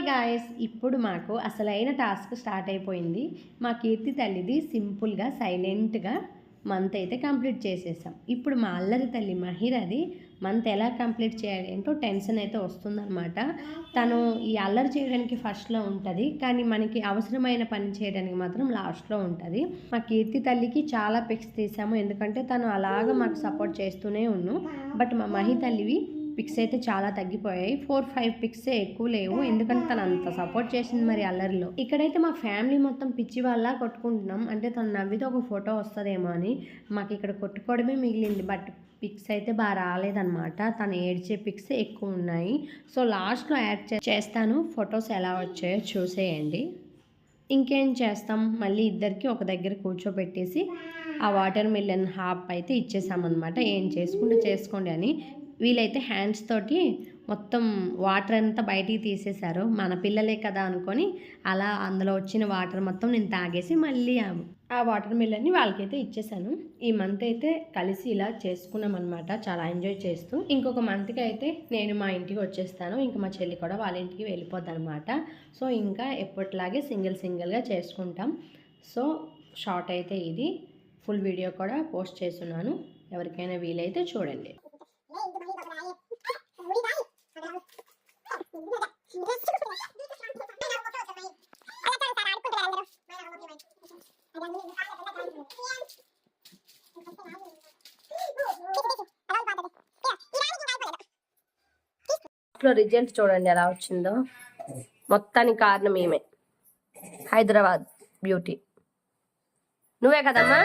Guys, ఇప్పుడు మాకు అసలైన టాస్క్ స్టార్ట్ అయిపోయింది. మా కీర్తి తల్లిది సింపుల్గా సైలెంట్గా మంత్ అయితే కంప్లీట్ చేసేసాం. ఇప్పుడు మా అల్లరి తల్లి మహిరది మంత్ ఎలా కంప్లీట్ చేయాలి ఏంటో టెన్షన్ అయితే వస్తుందన్నమాట. తను ఈ అల్లరి చేయడానికి ఫస్ట్లో ఉంటుంది, కానీ మనకి అవసరమైన పని చేయడానికి మాత్రం లాస్ట్లో ఉంటుంది. మా కీర్తి తల్లికి చాలా పిక్స్ తీసాము, ఎందుకంటే తను అలాగ మాకు సపోర్ట్ చేస్తూనే ఉన్నాం. బట్ మా మహి తల్లివి పిక్స్ అయితే చాలా తగ్గిపోయాయి. 4-5 పిక్సే ఎక్కువ లేవు, ఎందుకంటే తను అంత సపోర్ట్ చేసింది మరి అల్లరిలో. ఇక్కడైతే మా ఫ్యామిలీ మొత్తం పిచ్చి వాళ్ళ కొట్టుకుంటున్నాం, అంటే తను నవ్వితే ఒక ఫోటో వస్తుందేమో అని. మాకు ఇక్కడ కొట్టుకోవడమే మిగిలింది, బట్ పిక్స్ అయితే బాగా రాలేదన్నమాట. తను ఏడ్చే పిక్స్ ఎక్కువ ఉన్నాయి. సో లాస్ట్లో యాడ్ చేస్తాను, ఫొటోస్ ఎలా వచ్చాయో చూసేయండి. ఇంకేం చేస్తాం, మళ్ళీ ఇద్దరికి ఒక దగ్గర కూర్చోబెట్టేసి ఆ వాటర్ మిలన్ హాఫ్ అయితే ఇచ్చేసామన్నమాట. ఏం చేసుకుంటే చేసుకోండి అని. వీలైతే హ్యాండ్స్ తోటి మొత్తం వాటర్ అంతా బయటికి తీసేశారు. మన పిల్లలే కదా అనుకొని అలా అందులో వచ్చిన వాటర్ మొత్తం నేను తాగేసి మళ్ళీ ఆ వాటర్ మిలన్ని వాళ్ళకైతే ఇచ్చేసాను. ఈ మంత్ అయితే కలిసి ఇలా చేసుకున్నాం అనమాట, చాలా ఎంజాయ్ చేస్తూ. ఇంకొక మంత్కి అయితే నేను మా ఇంటికి వచ్చేస్తాను, ఇంకా మా చెల్లి కూడా వాళ్ళ ఇంటికి వెళ్ళిపోద్ది అనమాట. సో ఇంకా ఎప్పటిలాగే సింగిల్గా చేసుకుంటాం. సో షార్ట్ అయితే ఇది, ఫుల్ వీడియో కూడా పోస్ట్ చేస్తున్నాను, ఎవరికైనా వీలైతే చూడండి. రిజల్ట్ చూడండి ఎలా వచ్చిందో. మొత్తానికి కారణం ఏమే, హైదరాబాద్ బ్యూటీ. నువ్వే కదమ్మా.